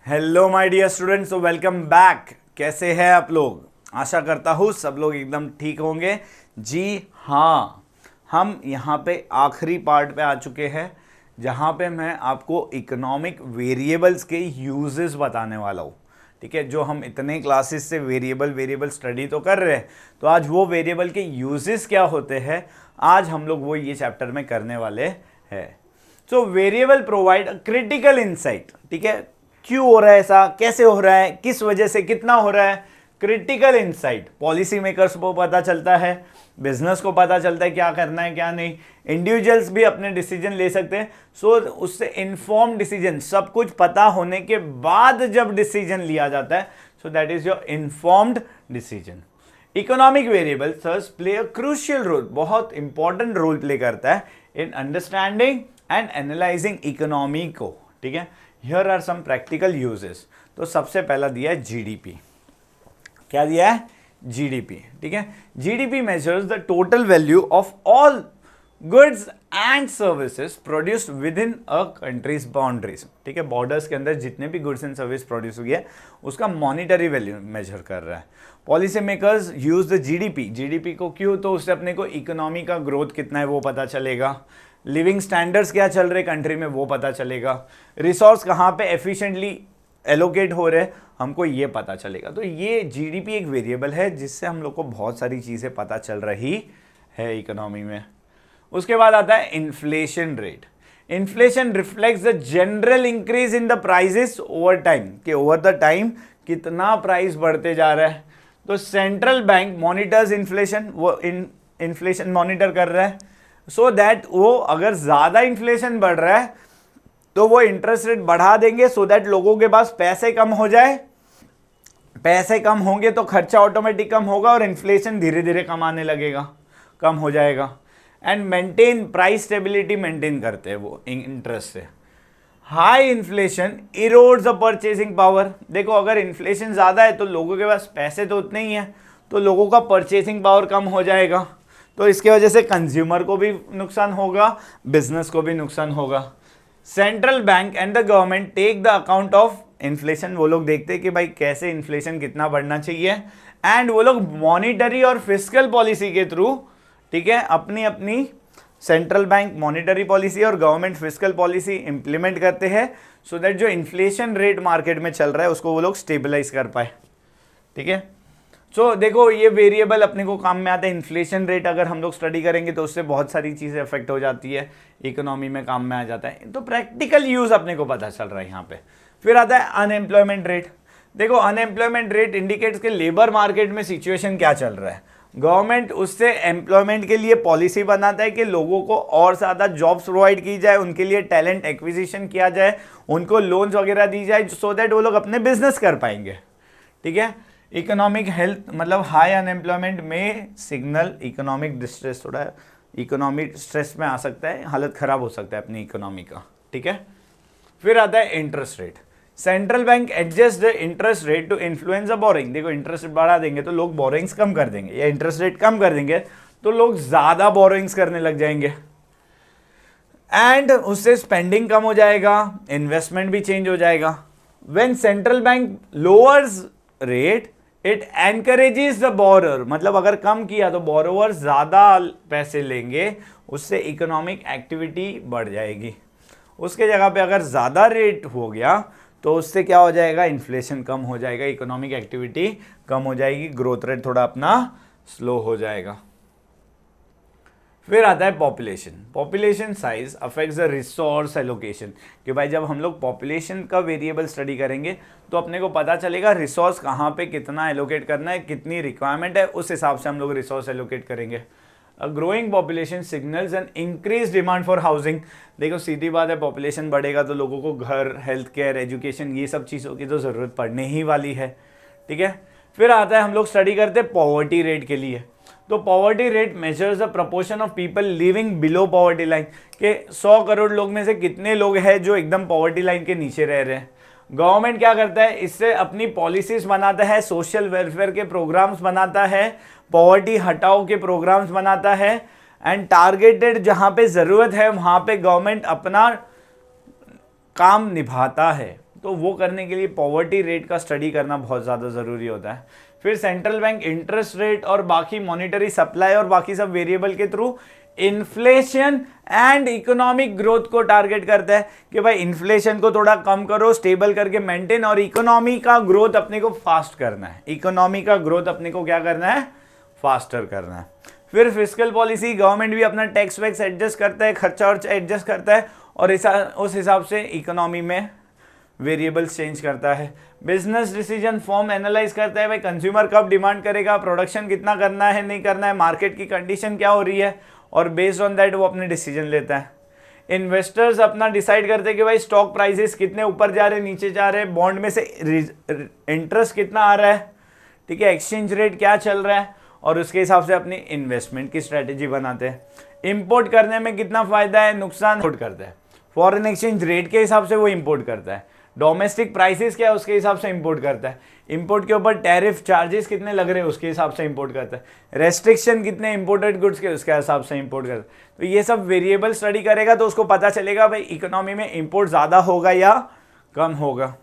Hello my dear students, welcome back. कैसे हैं आप लोग? आशा करता हूँ सब लोग एकदम ठीक होंगे। जी हाँ, हम यहाँ पे आखिरी पार्ट पे आ चुके हैं जहाँ पे मैं आपको इकोनॉमिक वेरिएबल्स के यूजेस बताने वाला हूँ। ठीक है, जो हम इतने क्लासेस से वेरिएबल स्टडी तो कर रहे हैं, तो आज वो वेरिएबल के यूजेस क्या होते हैं, आज हम लोग वो ये चैप्टर में करने वाले हैं। So variable provide critical insight. ठीक है, क्यों हो रहा है ऐसा, कैसे हो रहा है, किस वजह से, कितना हो रहा है, क्रिटिकल इंसाइट पॉलिसी मेकर्स को पता चलता है, बिजनेस को पता चलता है क्या करना है क्या नहीं, इंडिविजुअल्स भी अपने डिसीजन ले सकते हैं। सो उससे इन्फॉर्म डिसीजन, सब कुछ पता होने के बाद जब डिसीजन लिया जाता है, so that is your informed decision. Economic variable there's play a crucial role, बहुत इंपॉर्टेंट रोल प्ले करता है in understanding and analysing economy को। ठीक है, here are some practical uses. तो सबसे पहला दिया है जीडीपी। क्या दिया है? जीडीपी। ठीक है, GDP measures the total value of all goods and services produced with in a countries boundaries. ठीक है, बॉर्डर्स के अंदर जितने भी गुड्स एंड सर्विस प्रोड्यूस हुई है उसका मॉनिटरी वैल्यू मेजर कर रहा है। Policy makers use the GDP. GDP को क्यों? तो उससे अपने को इकोनॉमी का ग्रोथ कितना है वो पता चलेगा, लिविंग स्टैंडर्ड्स क्या चल रहे कंट्री में वो पता चलेगा, रिसोर्स कहाँ पे एफिशिएंटली एलोकेट हो रहे हमको ये पता चलेगा। तो ये जीडीपी एक वेरिएबल है जिससे हम लोग को बहुत सारी चीज़ें पता चल रही है इकोनॉमी में। उसके बाद आता है inflation rate. Inflation reflects the general increase in the prices over time, कि ओवर द टाइम कितना प्राइस बढ़ते जा रहा है। तो सेंट्रल बैंक मॉनिटर्स इन्फ्लेशन, वो इन्फ्लेशन मॉनिटर कर रहा है सो दैट वो अगर ज़्यादा इन्फ्लेशन बढ़ रहा है तो वो इंटरेस्ट रेट बढ़ा देंगे सो दैट लोगों के पास पैसे कम हो जाए। पैसे कम होंगे तो खर्चा ऑटोमेटिक कम होगा और इन्फ्लेशन धीरे धीरे कम आने लगेगा, कम हो जाएगा। And maintain price stability maintain करते हैं वो इंटरेस्ट से। High inflation erodes the purchasing power. देखो, अगर इन्फ्लेशन ज़्यादा है तो लोगों के पास पैसे तो उतने ही हैं, तो लोगों का परचेसिंग पावर कम हो जाएगा, तो इसके वजह से कंज्यूमर को भी नुकसान होगा, बिजनेस को भी नुकसान होगा। Central bank and the government take the account of inflation. वो लोग देखते हैं कि भाई कैसे इन्फ्लेशन कितना बढ़ना चाहिए, एंड वो लोग मॉनिटरी और फिस्कल पॉलिसी के थ्रू, ठीक है, अपनी अपनी सेंट्रल बैंक मॉनिटरी पॉलिसी और गवर्नमेंट फिस्कल पॉलिसी इंप्लीमेंट करते हैं सो दैट जो इन्फ्लेशन रेट मार्केट में चल रहा है उसको वो लोग स्टेबलाइज कर पाए। ठीक है, सो देखो ये वेरिएबल अपने को काम में आता है। इन्फ्लेशन रेट अगर हम लोग स्टडी करेंगे तो उससे बहुत सारी चीज़ें अफेक्ट हो जाती है, इकोनॉमी में काम में आ जाता है। तो प्रैक्टिकल यूज़ अपने को पता चल रहा है यहाँ पे। फिर आता है अनएम्प्लॉयमेंट रेट। देखो, अनएम्प्लॉयमेंट रेट इंडिकेट्स के लेबर मार्केट में सिचुएशन क्या चल रहा है। गवर्नमेंट उससे एम्प्लॉयमेंट के लिए पॉलिसी बनाता है कि लोगों को और ज़्यादा जॉब्स प्रोवाइड की जाए, उनके लिए टैलेंट एक्विजिशन किया जाए, उनको लोन्स वगैरह दी जाए सो दैट वो लोग अपने बिजनेस कर पाएंगे। ठीक है, इकोनॉमिक हेल्थ मतलब हाई अनएम्प्लॉयमेंट में सिग्नल इकोनॉमिक डिस्ट्रेस, थोड़ा इकोनॉमिक स्ट्रेस में आ सकता है, हालत खराब हो सकता है अपनी इकोनॉमी का। ठीक है, फिर आता है interest rate. Central bank adjust the interest rate to influence the borrowing. देखो, इंटरेस्ट रेट बढ़ा देंगे तो लोग बोरिंग्स कम कर देंगे, या इंटरेस्ट रेट कम कर देंगे तो लोग ज्यादा बोरिंग्स करने लग जाएंगे, एंड उससे स्पेंडिंग कम हो जाएगा, इन्वेस्टमेंट भी चेंज हो जाएगा। When central bank lowers rate it encourages the borer, मतलब अगर कम किया तो बोरोवर ज्यादा पैसे लेंगे, उससे इकोनॉमिक एक्टिविटी बढ़ जाएगी। उसके जगह पे अगर ज्यादा रेट हो गया तो उससे क्या हो जाएगा, इन्फ्लेशन कम हो जाएगा, इकोनॉमिक एक्टिविटी कम हो जाएगी, ग्रोथ रेट थोड़ा अपना स्लो हो जाएगा। फिर आता है population. Population size affects the resource allocation, कि भाई जब हम लोग पॉपुलेशन का वेरिएबल स्टडी करेंगे तो अपने को पता चलेगा रिसोर्स कहाँ पे कितना एलोकेट करना है, कितनी रिक्वायरमेंट है, उस हिसाब से हम लोग रिसोर्स एलोकेट करेंगे। A growing population signals an increase demand for housing. देखो, सीधी बात है, पॉपुलेशन बढ़ेगा तो लोगों को घर, हेल्थ केयर, एजुकेशन, ये सब चीज़ों की तो ज़रूरत पड़ने ही वाली है। ठीक है, फिर आता है हम लोग स्टडी करते हैं पॉवर्टी रेट के लिए। तो poverty rate measures the proportion of people living below poverty line, के 100 करोड़ लोग में से कितने लोग हैं जो एकदम पॉवर्टी लाइन के नीचे रह रहे हैं। गवर्नमेंट क्या करता है, इससे अपनी पॉलिसीज बनाता है, सोशल वेलफेयर के प्रोग्राम्स बनाता है, पॉवर्टी हटाओ के प्रोग्राम्स बनाता है, एंड टारगेटेड जहां पे जरूरत है वहां पे गवर्नमेंट अपना काम निभाता है। तो वो करने के लिए पॉवर्टी रेट का स्टडी करना बहुत ज़्यादा ज़रूरी होता है। फिर सेंट्रल बैंक इंटरेस्ट रेट और बाकी मॉनिटरी सप्लाई और बाकी सब वेरिएबल के through inflation and economic growth को टारगेट करता है कि भाई इन्फ्लेशन को थोड़ा कम करो, स्टेबल करके मेंटेन, और इकोनॉमी का ग्रोथ अपने को फास्ट करना है। इकोनॉमी का ग्रोथ अपने को क्या करना है? फास्टर करना है। फिर फिस्कल पॉलिसी, गवर्नमेंट भी अपना टैक्स वैक्स एडजस्ट करता है, खर्चा वर्चा एडजस्ट करता है और उस हिसाब से इकोनॉमी में वेरिएबल्स चेंज करता है। बिजनेस डिसीजन फॉर्म एनालाइज करता है, भाई कंज्यूमर कब डिमांड करेगा, प्रोडक्शन कितना करना है नहीं करना है, मार्केट की कंडीशन क्या हो रही है, और बेस्ड ऑन दैट वो अपने डिसीजन लेता है। इन्वेस्टर्स अपना डिसाइड करते हैं कि भाई स्टॉक प्राइसेस कितने ऊपर जा रहे हैं, नीचे जा रहे हैं, बॉन्ड में से इंटरेस्ट कितना आ रहा है, ठीक है, एक्सचेंज रेट क्या चल रहा है, और उसके हिसाब से अपनी इन्वेस्टमेंट की स्ट्रेटेजी बनाते हैं। इंपोर्ट करने में कितना फायदा है, नुकसान, इंपोर्ट करता है। फॉरेन एक्सचेंज रेट के हिसाब से वो इंपोर्ट करता है। डोमेस्टिक प्राइसेस क्या है उसके हिसाब से इंपोर्ट करता है। इंपोर्ट के ऊपर टैरिफ चार्जेस कितने लग रहे हैं उसके हिसाब से इंपोर्ट करता है। रेस्ट्रिक्शन कितने इंपोर्टेड गुड्स के उसके हिसाब से इंपोर्ट करता है। तो ये सब वेरिएबल स्टडी करेगा तो उसको पता चलेगा भाई इकोनॉमी में इंपोर्ट ज़्यादा होगा या कम होगा।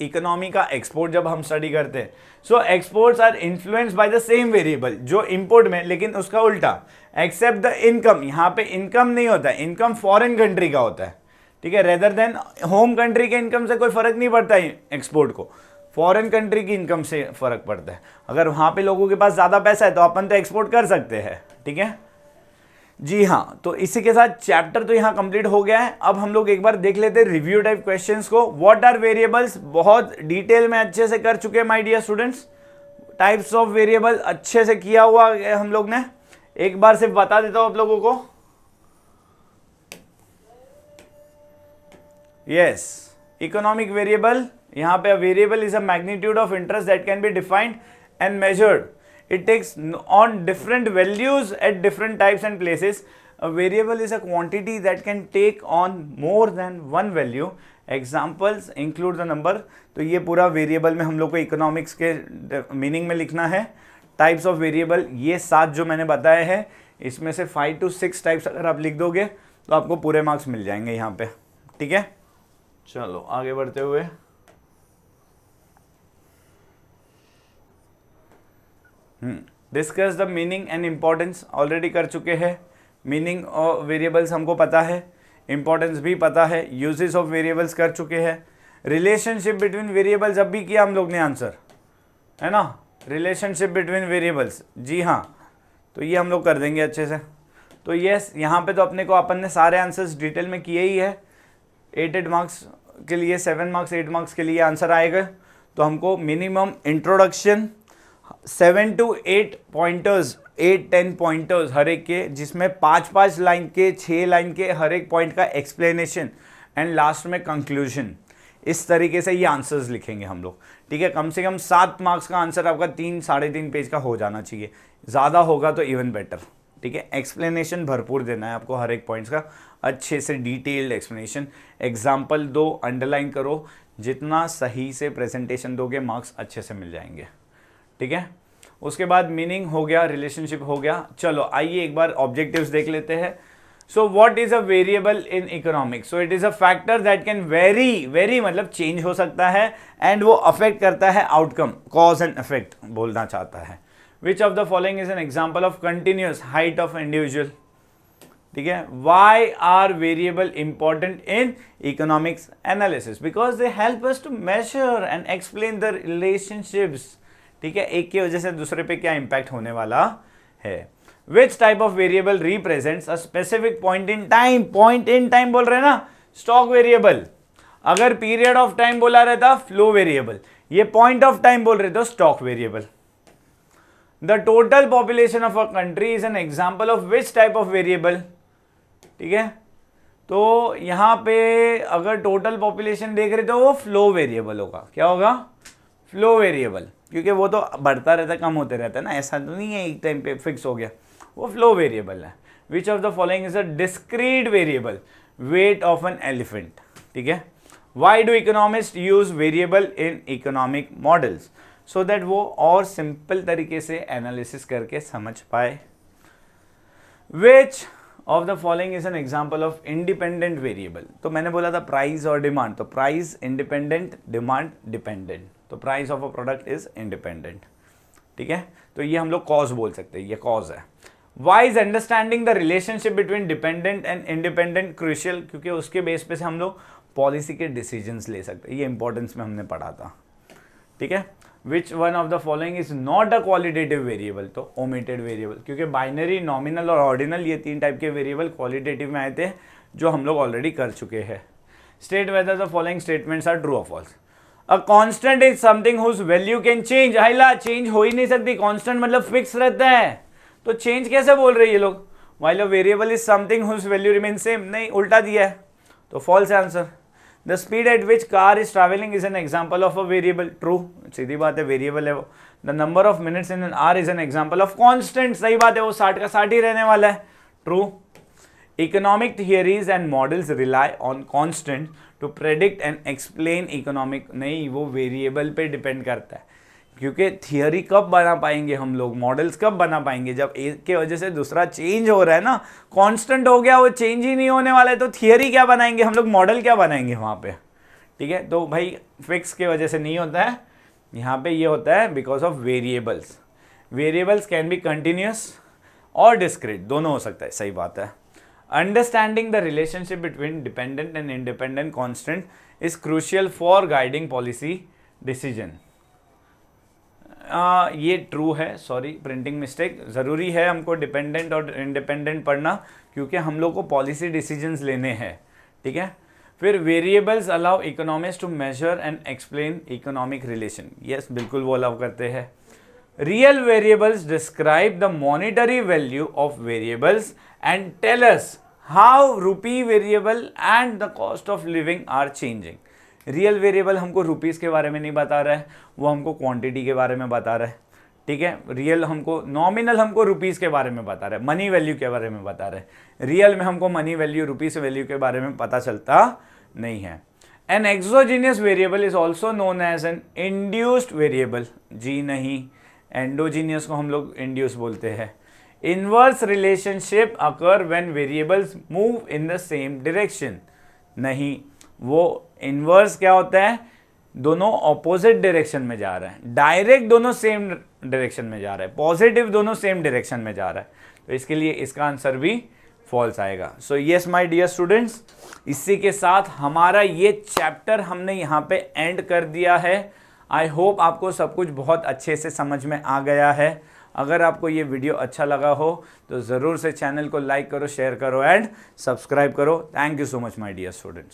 इकोनॉमी का एक्सपोर्ट जब हम स्टडी करते हैं, so exports are influenced by the same variable जो इंपोर्ट में, लेकिन उसका उल्टा, एक्सेप्ट द इनकम। यहाँ पे इनकम नहीं होता है, इनकम फॉरेन कंट्री का होता है, ठीक है, रेदर देन होम कंट्री के इनकम से कोई फर्क नहीं पड़ता है एक्सपोर्ट को, फॉरेन कंट्री की इनकम से फर्क पड़ता है। अगर वहाँ पे लोगों के पास ज़्यादा पैसा है तो अपन तो एक्सपोर्ट कर सकते हैं, ठीक है जी हाँ। तो इसी के साथ चैप्टर तो यहाँ कंप्लीट हो गया है। अब हम लोग एक बार देख लेते हैं रिव्यू टाइप क्वेश्चंस को। व्हाट आर वेरिएबल्स बहुत डिटेल में अच्छे से कर चुके हैं my dear students. Types of variable अच्छे से किया हुआ है हम लोग ने। एक बार सिर्फ बता देता हूं आप लोगों को। यस, इकोनॉमिक वेरिएबल, यहाँ पे variable is a magnitude of interest that can be defined and measured. It takes on different values at different types and places. A variable is a quantity that can take on more than one value. Examples include the number. तो ये पूरा variable में हम लोग को economics के meaning में लिखना है. टाइप्स ऑफ वेरिएबल ये 7 जो मैंने बताए हैं, इसमें से 5 to 6 टाइप्स अगर आप लिख दोगे तो आपको पूरे मार्क्स मिल जाएंगे यहाँ पे, ठीक है. चलो आगे बढ़ते हुए discuss the meaning and importance already कर चुके हैं. मीनिंग ऑफ वेरिएबल्स हमको पता है, इम्पोर्टेंस भी पता है, यूजेस ऑफ वेरिएबल्स कर चुके हैं. रिलेशनशिप बिटवीन वेरिएबल्स अब भी किया हम लोग ने आंसर, है ना. रिलेशनशिप बिटवीन वेरिएबल्स, जी हाँ, तो ये हम लोग कर देंगे अच्छे से. तो यस, यहाँ पे तो अपने को अपन ने सारे आंसर्स डिटेल में किए ही है. 8 मार्क्स के लिए, 7 मार्क्स 8 मार्क्स के लिए आंसर आएगा. तो हमको minimum introduction 7 to 8 pointers, 8-10 pointers हर एक के, जिसमें 5-5 लाइन के, 6 लाइन के हर एक पॉइंट का एक्सप्लेनेशन एंड लास्ट में कंक्लूजन. इस तरीके से ये आंसर्स लिखेंगे हम लोग, ठीक है. कम से कम 7 मार्क्स का आंसर आपका 3-3.5 पेज का हो जाना चाहिए. ज़्यादा होगा तो इवन बेटर, ठीक है. एक्सप्लेनेशन भरपूर देना है आपको हर एक पॉइंट्स का, अच्छे से डिटेल्ड एक्सप्लेनेशन. एग्जाम्पल दो, अंडरलाइन करो. जितना सही से प्रेजेंटेशन दोगे मार्क्स अच्छे से मिल जाएंगे, ठीक है. उसके बाद मीनिंग हो गया, रिलेशनशिप हो गया. चलो आइए एक बार ऑब्जेक्टिव्स देख लेते हैं. So what is a variable in economics? So it is a factor that can very मतलब चेंज हो सकता है एंड वो अफेक्ट करता है आउटकम, कॉज एंड इफेक्ट बोलना चाहता है. Which of the following is an example of continuous height of individual, ठीक है. Why are variable important in economics analysis? Because they help us to measure and explain the relationships, ठीक है. एक की वजह से दूसरे पे क्या इंपैक्ट होने वाला है. Which type of variable represents a specific point in time? Point in time बोल रहे हैं ना, स्टॉक वेरिएबल. अगर पीरियड ऑफ टाइम बोला रहता फ्लो वेरिएबल, ये पॉइंट ऑफ टाइम बोल रहे तो stock variable. The total population of a country is an example of which type of variable, ठीक है. तो यहां पे अगर टोटल पॉपुलेशन देख रहे तो वो फ्लो वेरिएबल होगा. क्या होगा? फ्लो वेरिएबल, क्योंकि वो तो बढ़ता रहता है, कम होते रहता है ना, ऐसा तो नहीं है एक टाइम पे फिक्स हो गया. वो फ्लो वेरिएबल है. Which of the following is a discrete variable? Weight of an elephant, ठीक है. Why do economist use variable in economic models? So that वो और सिंपल तरीके से एनालिसिस करके समझ पाए. विच of the following is an example of independent variable. तो मैंने बोला था प्राइस और डिमांड, तो प्राइस इंडिपेंडेंट, डिमांड डिपेंडेंट, तो price of a product is independent. ठीक है, तो ये हम लोग कॉज बोल सकते हैं, ये कॉज है। Why is understanding the relationship between dependent and independent crucial, क्योंकि उसके बेस पे से हम लोग पॉलिसी के डिसीजंस ले सकते हैं, ये इंपॉर्टेंस में हमने पढ़ा था। ठीक है, which one of the following is not a qualitative variable, तो ओमिटेड वेरिएबल, क्योंकि बाइनरी, नॉमिनल और ऑर्डिनल ये 3 टाइप के वेरिएबल क्वालिटेटिव में आए थे जो हम लोग ऑलरेडी कर चुके हैं। State whether the following statements are true और false. A constant is something whose value can change. हाइला चेंज हो ही नहीं सकती, कांस्टेंट मतलब फिक्स रहता है, तो चेंज कैसे बोल रहे हैं ये लोग। While a variable is something whose value remain same, नहीं उल्टा दिया है, तो फॉल्स है answer. The speed at which car is travelling is an example of a variable, true, सीधी बात है, वेरिएबल है वो। The number of minutes in an hour is an example of constant, सही बात है, वो 60 का 60 ही रहने वाला है, true. Economic theories and models rely on constant to predict and explain economic, नहीं वो वेरिएबल पे डिपेंड करता है, क्योंकि थियरी कब बना पाएंगे हम लोग, मॉडल्स कब बना पाएंगे, जब एक के वजह से दूसरा चेंज हो रहा है ना, कांस्टेंट हो गया वो चेंज ही नहीं होने वाला है, तो थियरी क्या बनाएंगे हम लोग, मॉडल क्या बनाएंगे वहाँ पे। ठीक है, तो भाई फिक्स के वजह से नहीं होता है, यहाँ पे ये होता है because of variables. Variables can be continuous और डिस्क्रीट, दोनों हो सकता है, सही बात है। Understanding the relationship between dependent and independent constant is crucial for guiding policy decision. ये ट्रू है, सॉरी प्रिंटिंग मिस्टेक, ज़रूरी है हमको डिपेंडेंट और इंडिपेंडेंट पढ़ना, क्योंकि हम लोग को पॉलिसी डिसीजंस लेने हैं। ठीक है, फिर variables allow economics to measure and explain economic relation, yes बिल्कुल वो अलाउ करते हैं। Real variables describe the monetary value of variables and tell us how rupee variable and the cost of living are changing. Real variable हमको rupees के बारे में नहीं बता रहा है, वो हमको क्वांटिटी के बारे में बता रहा है। ठीक है, रियल हमको, नॉमिनल हमको रुपीज़ के बारे में बता रहा है, मनी वैल्यू के बारे में बता रहा है। रियल में हमको मनी वैल्यू, रुपीज़ वैल्यू के बारे में पता चलता नहीं है। An exogenous variable is also known as an induced variable, जी नहीं, एंडोजीनियस को हम लोग इंड्यूस बोलते हैं। Inverse relationship occur when variables move in the same direction, नहीं, वो इनवर्स क्या होता है, दोनों ऑपोजिट डायरेक्शन में जा रहा है, डायरेक्ट दोनों सेम डायरेक्शन में जा रहा है, पॉजिटिव दोनों सेम डायरेक्शन में जा रहा है, तो इसके लिए इसका आंसर भी फॉल्स आएगा। So yes my dear students, इसी के साथ हमारा ये चैप्टर हमने यहाँ पे एंड कर दिया है। आई होप आपको सब कुछ बहुत अच्छे से समझ में आ गया है। अगर आपको ये वीडियो अच्छा लगा हो तो ज़रूर से चैनल को लाइक करो, शेयर करो एंड सब्सक्राइब करो। Thank you so much my dear students.